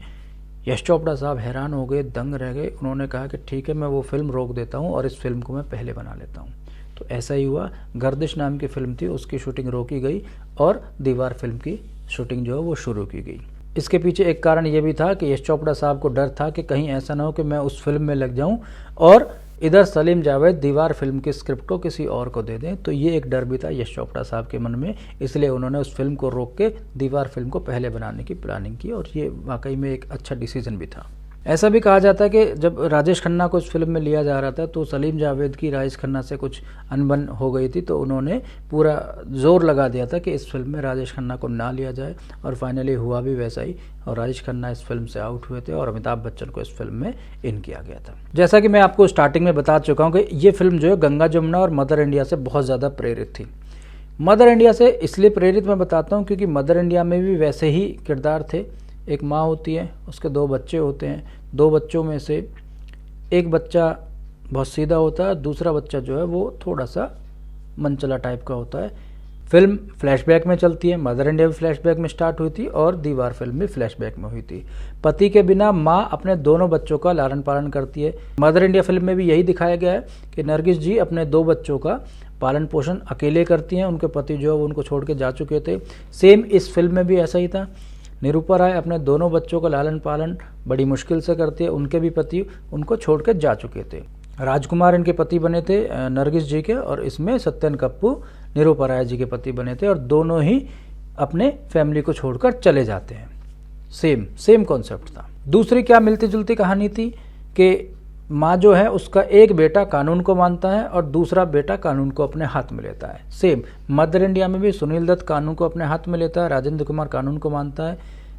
A: यश चोपड़ा साहब हैरान हो गए, दंग रह गए। उन्होंने कहा कि ठीक है, मैं वो फिल्म रोक देता हूँ और इस फिल्म को मैं पहले बना लेता हूँ। तो ऐसा ही हुआ। गर्दिश नाम की फिल्म थी, उसकी शूटिंग रोकी गई और दीवार फिल्म की शूटिंग जो है वो शुरू की गई। इसके पीछे एक कारण ये भी था कि यश चोपड़ा साहब को डर था कि कहीं ऐसा ना हो कि मैं उस फिल्म में लग जाऊं और इधर सलीम जावेद दीवार फिल्म की स्क्रिप्ट को किसी और को दे दें। तो ये एक डर भी था यश चोपड़ा साहब के मन में, इसलिए उन्होंने उस फिल्म को रोक के दीवार फिल्म को पहले बनाने की प्लानिंग की और ये वाकई में एक अच्छा डिसीजन भी था। ऐसा भी कहा जाता है कि जब राजेश खन्ना को इस फिल्म में लिया जा रहा था तो सलीम जावेद की राजेश खन्ना से कुछ अनबन हो गई थी, तो उन्होंने पूरा जोर लगा दिया था कि इस फिल्म में राजेश खन्ना को ना लिया जाए और फाइनली हुआ भी वैसा ही और राजेश खन्ना इस फिल्म से आउट हुए थे और अमिताभ बच्चन को इस फिल्म में इन किया गया था। जैसा कि मैं आपको स्टार्टिंग में बता चुका हूँ कि ये फिल्म जो है गंगा जमुना और मदर इंडिया से बहुत ज़्यादा प्रेरित थी। मदर इंडिया से इसलिए प्रेरित मैं बताता हूँ क्योंकि मदर इंडिया में भी वैसे ही किरदार थे। एक माँ होती है, उसके 2 बच्चे होते हैं, 2 बच्चों में से एक बच्चा बहुत सीधा होता है, दूसरा बच्चा जो है वो थोड़ा सा मनचला टाइप का होता है। फिल्म फ्लैशबैक में चलती है, मदर इंडिया भी फ्लैशबैक में स्टार्ट हुई थी और दीवार फिल्म भी फ्लैशबैक में हुई थी। पति के बिना माँ अपने दोनों बच्चों का लालन पालन करती है। मदर इंडिया फिल्म में भी यही दिखाया गया है कि नरगिस जी अपने 2 बच्चों का पालन पोषण अकेले करती हैं, उनके पति जो है वो उनको छोड़ के जा चुके थे। सेम इस फिल्म में भी ऐसा ही था। निरूपा राय अपने दोनों बच्चों का लालन पालन बड़ी मुश्किल से करती है, उनके भी पति उनको छोड़ के जा चुके थे। राजकुमार इनके पति बने थे नरगिस जी के और इसमें सत्यन कप्पू निरूपा राय जी के पति बने थे और दोनों ही अपने फैमिली को छोड़कर चले जाते हैं। सेम कॉन्सेप्ट था। दूसरी क्या मिलती जुलती कहानी थी कि माँ जो है उसका एक बेटा कानून को मानता है और दूसरा बेटा कानून को अपने हाथ में लेता है। सेम मदर इंडिया में भी सुनील दत्त कानून को अपने हाथ में लेता है, राजेंद्र कुमार कानून को मानता है।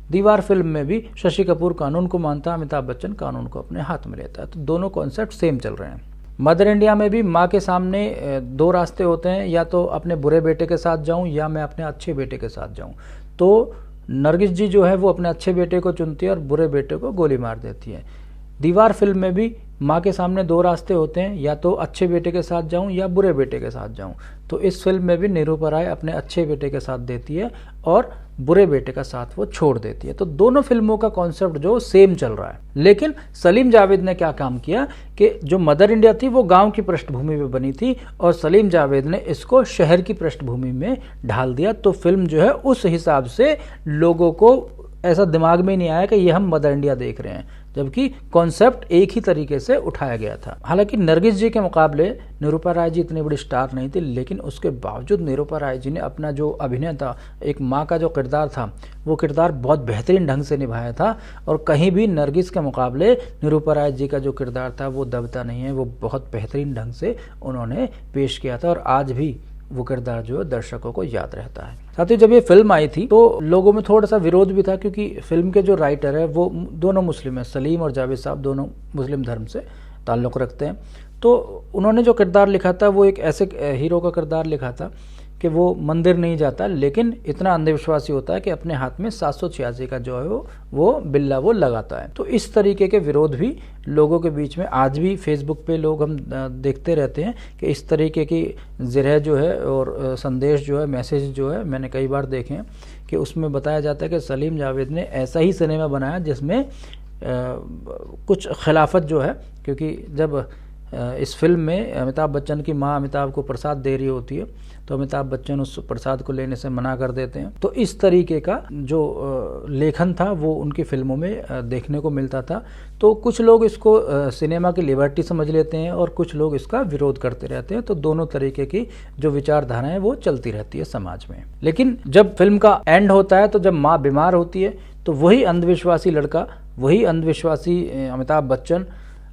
A: दीवार फिल्म में भी शशि कपूर कानून को मानता है, अमिताभ बच्चन कानून को अपने हाथ में लेता है। तो दोनों कॉन्सेप्ट सेम चल रहे हैं। मदर इंडिया में भी माँ के सामने 2 रास्ते होते हैं, या तो अपने बुरे बेटे के साथ जाऊँ या मैं अपने अच्छे बेटे के साथ जाऊँ। तो नरगिस जी जो है वो अपने अच्छे बेटे को चुनती है और बुरे बेटे को गोली मार देती है। दीवार फिल्म में भी माँ के सामने 2 रास्ते होते हैं, या तो अच्छे बेटे के साथ जाऊं या बुरे बेटे के साथ जाऊं। तो इस फिल्म में भी निरूपा राय अपने अच्छे बेटे के साथ देती है और बुरे बेटे का साथ वो छोड़ देती है। तो दोनों फिल्मों का कॉन्सेप्ट जो सेम चल रहा है। लेकिन सलीम जावेद ने क्या काम किया कि जो मदर इंडिया थी वो गांव की पृष्ठभूमि में बनी थी और सलीम जावेद ने इसको शहर की पृष्ठभूमि में ढाल दिया। तो फिल्म जो है उस हिसाब से लोगों को ऐसा दिमाग में नहीं आया कि ये हम मदर इंडिया देख रहे हैं, जबकि कॉन्सेप्ट एक ही तरीके से उठाया गया था। हालांकि नरगिस जी के मुकाबले निरूपा राय जी इतनी बड़ी स्टार नहीं थी, लेकिन उसके बावजूद निरूपा राय जी ने अपना जो अभिनय था, एक माँ का जो किरदार था, वो किरदार बहुत बेहतरीन ढंग से निभाया था और कहीं भी नरगिस के मुकाबले निरूपा राय जी का जो किरदार था वो दबता नहीं है। वो बहुत बेहतरीन ढंग से उन्होंने पेश किया था और आज भी वो किरदार जो है दर्शकों को याद रहता है। साथ ही जब ये फिल्म आई थी तो लोगों में थोड़ा सा विरोध भी था, क्योंकि फिल्म के जो राइटर है वो दोनों मुस्लिम हैं। सलीम और जावेद साहब दोनों मुस्लिम धर्म से ताल्लुक़ रखते हैं। तो उन्होंने जो किरदार लिखा था वो एक ऐसे हीरो का किरदार लिखा था कि वो मंदिर नहीं जाता, लेकिन इतना अंधविश्वासी होता है कि अपने हाथ में 786 का जो है वो बिल्ला वो लगाता है। तो इस तरीके के विरोध भी लोगों के बीच में आज भी फेसबुक पे लोग हम देखते रहते हैं कि इस तरीके की ज़िरह जो है और संदेश जो है, मैसेज जो है, मैंने कई बार देखे हैं कि उसमें बताया जाता है कि सलीम जावेद ने ऐसा ही सिनेमा बनाया जिसमें कुछ खिलाफत जो है, क्योंकि जब इस फिल्म में अमिताभ बच्चन की माँ अमिताभ को प्रसाद दे रही होती है, तो अमिताभ बच्चन उस प्रसाद को लेने से मना कर देते हैं। तो इस तरीके का जो लेखन था वो उनकी फिल्मों में देखने को मिलता था। तो कुछ लोग इसको सिनेमा की लिबर्टी समझ लेते हैं और कुछ लोग इसका विरोध करते रहते हैं। तो दोनों तरीके की जो विचारधाराएं वो चलती रहती है समाज में। लेकिन जब फिल्म का एंड होता है तो जब माँ बीमार होती है तो वही अंधविश्वासी लड़का, वही अंधविश्वासी अमिताभ बच्चन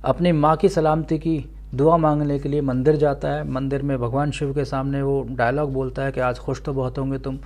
A: अपनी माँ की सलामती की दुआ मांगने के लिए मंदिर जाता है। मंदिर में भगवान शिव के सामने वो डायलॉग बोलता है कि आज खुश तो बहुत होंगे तुम,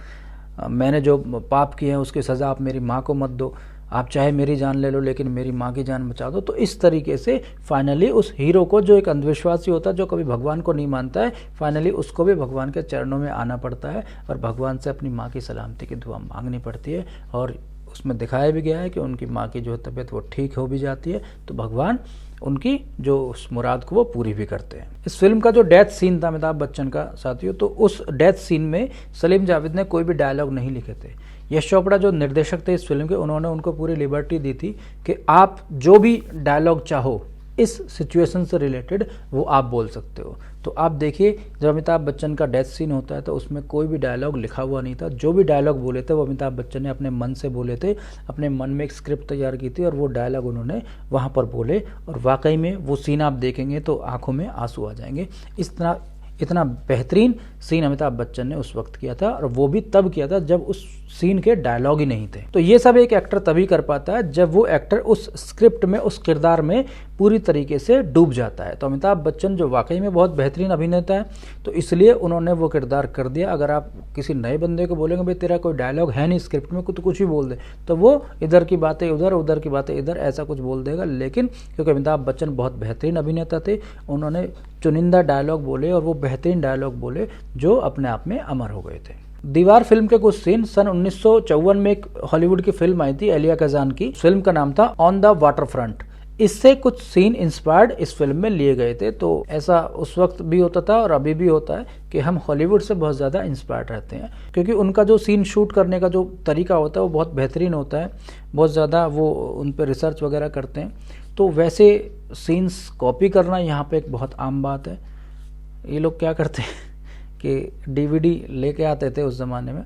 A: मैंने जो पाप किए हैं उसकी सज़ा आप मेरी माँ को मत दो, आप चाहे मेरी जान ले लो लेकिन मेरी माँ की जान बचा दो। तो इस तरीके से फाइनली उस हीरो को, जो एक अंधविश्वासी होता है, जो कभी भगवान को नहीं मानता है, फाइनली उसको भी भगवान के चरणों में आना पड़ता है और भगवान से अपनी माँ की सलामती की दुआ मांगनी पड़ती है। और उसमें दिखाया भी गया है कि उनकी माँ की जो तबीयत वो ठीक हो भी जाती है, तो भगवान उनकी जो उस मुराद को वो पूरी भी करते हैं। इस फिल्म का जो डेथ सीन था अमिताभ बच्चन का साथियों, तो उस डेथ सीन में सलीम जावेद ने कोई भी डायलॉग नहीं लिखे थे। यश चोपड़ा जो निर्देशक थे इस फिल्म के, उन्होंने उनको पूरी लिबर्टी दी थी कि आप जो भी डायलॉग चाहो इस सिचुएशन से रिलेटेड वो आप बोल सकते हो। तो आप देखिए जब अमिताभ बच्चन का डेथ सीन होता है तो उसमें कोई भी डायलॉग लिखा हुआ नहीं था। जो भी डायलॉग बोले थे वो अमिताभ बच्चन ने अपने मन से बोले थे, अपने मन में एक स्क्रिप्ट तैयार की थी और वो डायलॉग उन्होंने वहाँ पर बोले। और वाकई में वो सीन आप देखेंगे तो आंखों में आंसू आ जाएंगे। इतना बेहतरीन सीन अमिताभ बच्चन ने उस वक्त किया था, और वो भी तब किया था जब उस सीन के डायलॉग ही नहीं थे। तो ये सब एक एक्टर तभी कर पाता है जब वो एक्टर उस स्क्रिप्ट में, उस किरदार में पूरी तरीके से डूब जाता है। तो अमिताभ बच्चन जो वाकई में बहुत बेहतरीन अभिनेता है, तो इसलिए उन्होंने वो किरदार कर दिया। अगर आप किसी नए बंदे को बोलेंगे भाई तेरा कोई डायलॉग है नहीं स्क्रिप्ट में, तो कुछ भी बोल दे, तो वो इधर की बातें उधर, उधर की बातें इधर, ऐसा कुछ बोल देगा। लेकिन क्योंकि अमिताभ बच्चन बहुत बेहतरीन अभिनेता थे, उन्होंने चुनिंदा डायलॉग बोले और वो बेहतरीन डायलॉग बोले जो अपने आप में अमर हो गए थे। दीवार फिल्म के कुछ सीन सन 1954 में एक हॉलीवुड की फिल्म आई थी एलिया कजान की। फिल्म का नाम था ऑन द वाटर फ्रंट। इससे कुछ सीन इंस्पायर्ड इस फिल्म में लिए गए थे। तो ऐसा उस वक्त भी होता था और अभी भी होता है कि हम हॉलीवुड से बहुत ज़्यादा इंस्पायर्ड रहते हैं, क्योंकि उनका जो सीन शूट करने का जो तरीका होता है वो बहुत बेहतरीन होता है। बहुत ज़्यादा वो उन पर रिसर्च वगैरह करते हैं। तो वैसे सीन्स कॉपी करना यहाँ पे एक बहुत आम बात है। ये लोग क्या करते हैं कि डीवीडी लेके आते थे उस ज़माने में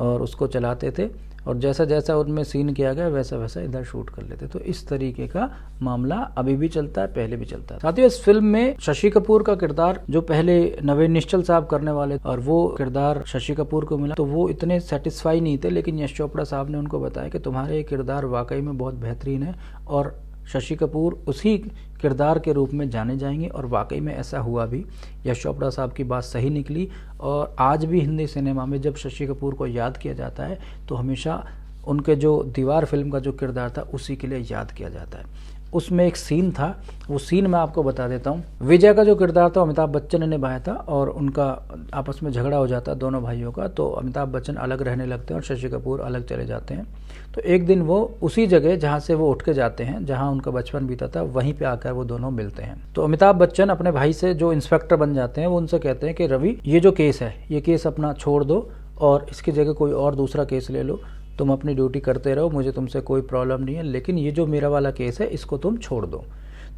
A: और उसको चलाते थे, और जैसा जैसा उनमें सीन किया गया वैसा वैसा इधर शूट कर लेते। तो इस तरीके का मामला अभी भी चलता है, पहले भी चलता है। साथियों इस फिल्म में शशि कपूर का किरदार जो पहले नवीन निश्चल साहब करने वाले और वो किरदार शशि कपूर को मिला, तो वो इतने सेटिस्फाई नहीं थे। लेकिन यश चोपड़ा साहब ने उनको बताया कि तुम्हारे ये किरदार वाकई में बहुत बेहतरीन है और शशि कपूर उसी किरदार के रूप में जाने जाएंगे। और वाकई में ऐसा हुआ भी। यश चोपड़ा साहब की बात सही निकली, और आज भी हिंदी सिनेमा में जब शशि कपूर को याद किया जाता है तो हमेशा उनके जो दीवार फिल्म का जो किरदार था उसी के लिए याद किया जाता है। उसमें एक सीन था, वो सीन मैं आपको बता देता हूँ। विजय का जो किरदार था अमिताभ बच्चन ने निभाया था और उनका आपस में झगड़ा हो जाता है दोनों भाइयों का। तो अमिताभ बच्चन अलग रहने लगते हैं और शशि कपूर अलग चले जाते हैं। तो एक दिन वो उसी जगह जहाँ से वो उठ के जाते हैं, जहाँ उनका बचपन बीता था, वहीं पे आकर वो दोनों मिलते हैं। तो अमिताभ बच्चन अपने भाई से जो इंस्पेक्टर बन जाते हैं वो उनसे कहते हैं कि रवि ये जो केस है ये केस अपना छोड़ दो और इसकी जगह कोई और दूसरा केस ले लो, तुम अपनी ड्यूटी करते रहो, मुझे तुमसे कोई प्रॉब्लम नहीं है, लेकिन ये जो मेरा वाला केस है इसको तुम छोड़ दो।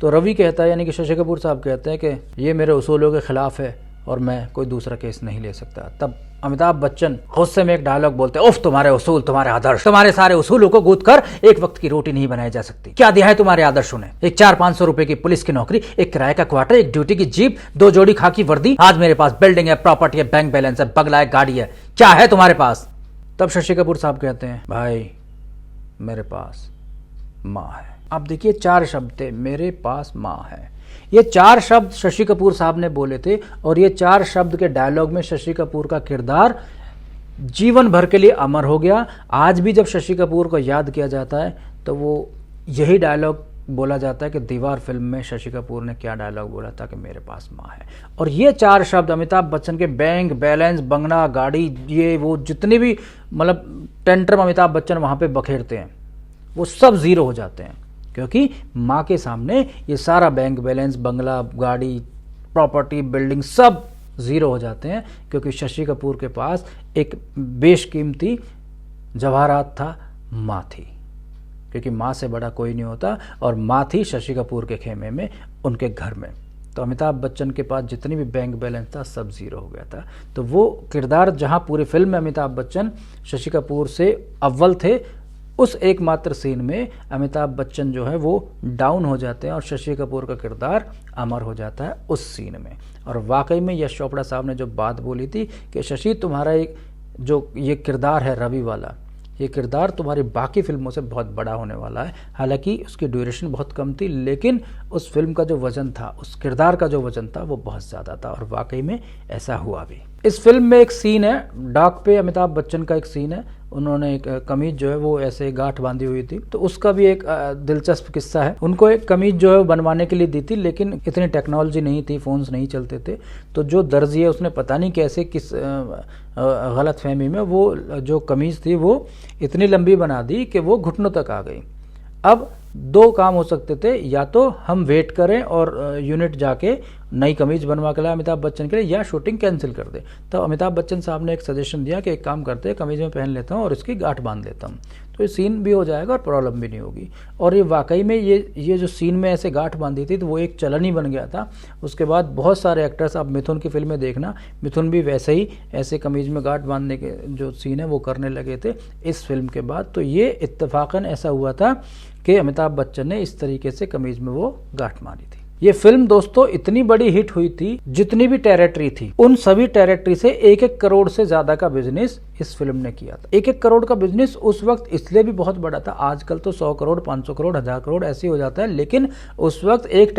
A: तो रवि कहता है, यानी कि शशि कपूर साहब कहते हैं कि ये मेरे उसूलों के खिलाफ है और मैं कोई दूसरा केस नहीं ले सकता। तब अमिताभ बच्चन गुस्से में एक डायलॉग बोलते हैं, उफ तुम्हारे उसूल, तुम्हारे आदर्श, तुम्हारे सारे उसूलों को गूंथ कर एक वक्त की रोटी नहीं बनाई जा सकती। क्या दिया है तुम्हारे आदर्शों ने? एक 400-500 रुपए की पुलिस की नौकरी, एक किराए का क्वार्टर, एक ड्यूटी की जीप, 2 जोड़ी खाकी वर्दी। आज मेरे पास बिल्डिंग है, प्रॉपर्टी है, बैंक बैलेंस है, बंगला है, गाड़ी है, क्या है तुम्हारे पास? तब शशि कपूर साहब कहते हैं, भाई मेरे पास माँ है। आप देखिए 4 शब्द थे, मेरे पास माँ है। ये 4 शब्द शशि कपूर साहब ने बोले थे और ये 4 शब्द के डायलॉग में शशि कपूर का किरदार जीवन भर के लिए अमर हो गया। आज भी जब शशि कपूर को याद किया जाता है तो वो यही डायलॉग बोला जाता है कि दीवार फिल्म में शशि कपूर ने क्या डायलॉग बोला था कि मेरे पास माँ है। और ये 4 शब्द अमिताभ बच्चन के बैंक बैलेंस, बंगला, गाड़ी, ये वो जितनी भी मतलब टेंट्रम अमिताभ बच्चन वहाँ पे बखेरते हैं वो सब जीरो हो जाते हैं, क्योंकि माँ के सामने ये सारा बैंक बैलेंस, बंगला, गाड़ी, प्रॉपर्टी, बिल्डिंग सब ज़ीरो हो जाते हैं, क्योंकि शशि कपूर के पास एक बेशकीमती जवाहरात था, माँ थी। क्योंकि माँ से बड़ा कोई नहीं होता और माँ थी शशि कपूर के खेमे में, उनके घर में। तो अमिताभ बच्चन के पास जितनी भी बैंक बैलेंस था सब ज़ीरो हो गया था। तो वो किरदार जहाँ पूरी फिल्म में अमिताभ बच्चन शशि कपूर से अव्वल थे, उस एकमात्र सीन में अमिताभ बच्चन जो है वो डाउन हो जाते हैं और शशि कपूर का किरदार अमर हो जाता है उस सीन में। और वाकई में यश चोपड़ा साहब ने जो बात बोली थी कि शशि तुम्हारा एक जो ये किरदार है रवि वाला, ये किरदार तुम्हारी बाकी फिल्मों से बहुत बड़ा होने वाला है। हालांकि उसकी ड्यूरेशन बहुत कम थी, लेकिन उस फिल्म का जो वजन था, उस किरदार का जो वजन था वो बहुत ज़्यादा था, और वाकई में ऐसा हुआ भी। इस फिल्म में एक सीन है डाक पे, अमिताभ बच्चन का एक सीन है, उन्होंने एक कमीज जो है वो ऐसे गांठ बांधी हुई थी, तो उसका भी एक दिलचस्प किस्सा है। उनको एक कमीज जो है वो बनवाने के लिए दी थी, लेकिन इतनी टेक्नोलॉजी नहीं थी, फोन्स नहीं चलते थे, तो जो दर्जी है उसने पता नहीं कैसे किस गलत फहमी में वो जो कमीज थी वो इतनी लंबी बना दी कि वो घुटनों तक आ गई। अब दो काम हो सकते थे, या तो हम वेट करें और यूनिट जाके नई कमीज बनवा के लाए अमिताभ बच्चन के लिए, या शूटिंग कैंसिल कर दे। तो अमिताभ बच्चन साहब ने एक सजेशन दिया कि एक काम करते हैं, कमीज में पहन लेता हूँ और इसकी गांठ बांध लेता हूँ, तो ये सीन भी हो जाएगा और प्रॉब्लम भी नहीं होगी। और ये वाकई में ये जो सीन में ऐसे गांठ बांधी थी तो वो एक चलन ही बन गया था। उसके बाद बहुत सारे एक्टर्स, आप मिथुन की फिल्में देखना, मिथुन भी वैसे ही ऐसे कमीज में गांठ बांधने के जो सीन है वो करने लगे थे इस फिल्म के बाद। तो ये इत्तेफाकन ऐसा हुआ था कि अमिताभ बच्चन ने इस तरीके से कमीज में वो गांठ मारी थी। ये फिल्म दोस्तों इतनी बड़ी हिट हुई थी, जितनी भी टेरिटरी थी उन सभी टेरिटरी से 1-1 करोड़ से ज्यादा का बिजनेस इस फिल्म ने किया था। 1-1 करोड़ का बिजनेस उस वक्त इसलिए भी बहुत बड़ा था, आजकल तो 100 करोड़ 500 करोड़ 1000 करोड़ ऐसे हो जाता है, लेकिन उस वक्त एक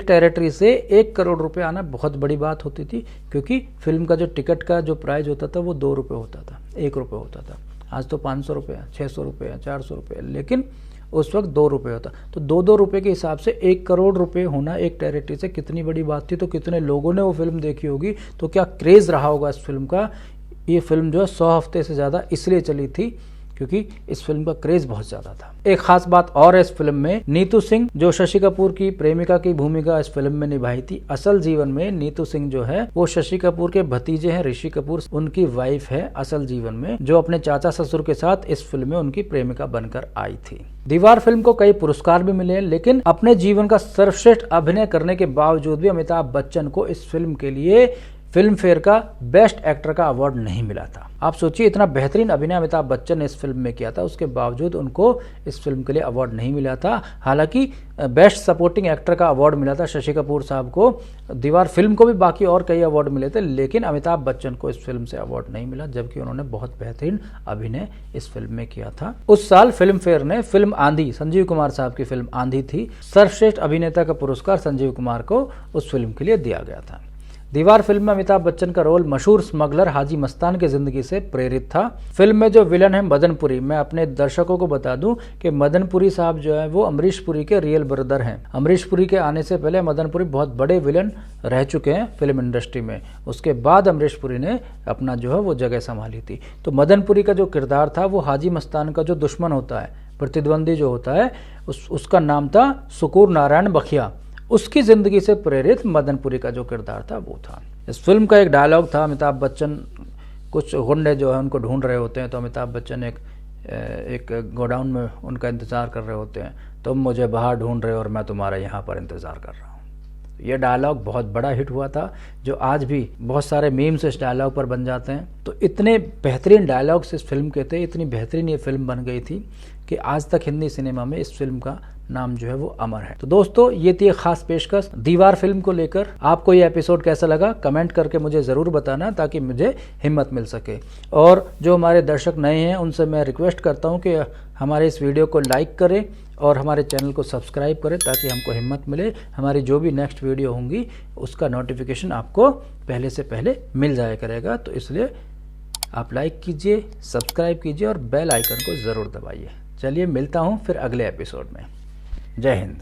A: टेरिटरी से 1 करोड़ रुपए आना बहुत बड़ी बात होती थी, क्योंकि फिल्म का जो टिकट का जो प्राइस होता था वो 2 रुपये होता था, 1 रुपये होता था। आज तो 500 रुपये 600 रुपये 400 रुपये, लेकिन उस वक्त 2 रुपये होता। तो 2-2 रुपये के हिसाब से 1 करोड़ रुपए होना एक टेरिटरी से कितनी बड़ी बात थी। तो कितने लोगों ने वो फिल्म देखी होगी, तो क्या क्रेज़ रहा होगा इस फिल्म का। ये फिल्म जो है 100 हफ्ते से ज़्यादा इसलिए चली थी क्योंकि इस फिल्म का क्रेज बहुत ज्यादा था। एक खास बात और है इस फिल्म में, नीतू सिंह जो शशि कपूर की प्रेमिका की भूमिका इस फिल्म में निभाई थी। असल जीवन में नीतू सिंह जो है वो शशि कपूर के भतीजे हैं, ऋषि कपूर उनकी वाइफ है असल जीवन में, जो अपने चाचा ससुर के साथ इस फिल्म में उनकी प्रेमिका बनकर आई थी। दीवार फिल्म को कई पुरस्कार भी मिले हैं, लेकिन अपने जीवन का सर्वश्रेष्ठ अभिनय करने के बावजूद भी अमिताभ बच्चन को इस फिल्म के लिए फिल्म फेयर का बेस्ट एक्टर का अवार्ड नहीं मिला था। आप सोचिए, इतना बेहतरीन अभिनय अमिताभ बच्चन ने इस फिल्म में किया था, उसके बावजूद उनको इस फिल्म के लिए अवार्ड नहीं मिला था। हालांकि बेस्ट सपोर्टिंग एक्टर का अवार्ड मिला था शशि कपूर साहब को, दीवार फिल्म को भी बाकी और कई अवार्ड मिले थे, लेकिन अमिताभ बच्चन को इस फिल्म से अवार्ड नहीं मिला, जबकि उन्होंने बहुत बेहतरीन अभिनय इस फिल्म में किया था। उस साल फिल्म फेयर ने फिल्म आंधी, संजीव कुमार साहब की फिल्म आंधी थी, सर्वश्रेष्ठ अभिनेता का पुरस्कार संजीव कुमार को उस फिल्म के लिए दिया गया था। दीवार फिल्म में अमिताभ बच्चन का रोल मशहूर स्मगलर हाजी मस्तान की जिंदगी से प्रेरित था। फिल्म में जो विलन है मदन पुरी, मैं अपने दर्शकों को बता दूं कि मदन पुरी साहब जो है वो अमरीश पुरी के रियल ब्रदर हैं। अमरीश पुरी के आने से पहले मदन पुरी बहुत बड़े विलन रह चुके हैं फिल्म इंडस्ट्री में, उसके बाद अमरीश पुरी ने अपना जो है वो जगह संभाली थी। तो मदन पुरी का जो किरदार था वो हाजी मस्तान का जो दुश्मन होता है, प्रतिद्वंदी जो होता है, उसका नाम था सुकूर नारायण बखिया, उसकी जिंदगी से प्रेरित मदनपुरी का जो किरदार था वो था। इस फिल्म का एक डायलॉग था, अमिताभ बच्चन कुछ गुंडे जो है उनको ढूंढ रहे होते हैं, तो अमिताभ बच्चन एक गोडाउन में उनका इंतजार कर रहे होते हैं, तुम मुझे बाहर ढूंढ रहे हो और मैं तुम्हारा यहाँ पर इंतजार कर रहा हूँ। ये डायलॉग बहुत बड़ा हिट हुआ था, जो आज भी बहुत सारे मीम्स इस डायलॉग पर बन जाते हैं। तो इतने बेहतरीन डायलॉग्स इस फिल्म के थे, इतनी बेहतरीन ये फिल्म बन गई थी कि आज तक हिंदी सिनेमा में इस फिल्म का नाम जो है वो अमर है। तो दोस्तों, ये थी एक खास पेशकश दीवार फिल्म को लेकर। आपको ये एपिसोड कैसा लगा कमेंट करके मुझे ज़रूर बताना, ताकि मुझे हिम्मत मिल सके। और जो हमारे दर्शक नए हैं उनसे मैं रिक्वेस्ट करता हूँ कि हमारे इस वीडियो को लाइक करें और हमारे चैनल को सब्सक्राइब करें, ताकि हमको हिम्मत मिले, हमारी जो भी नेक्स्ट वीडियो होंगी उसका नोटिफिकेशन आपको पहले से पहले मिल जाया करेगा। तो इसलिए आप लाइक कीजिए, सब्सक्राइब कीजिए और बेल आइकन को ज़रूर दबाइए। चलिए, मिलता हूँ फिर अगले एपिसोड में। जय हिंद।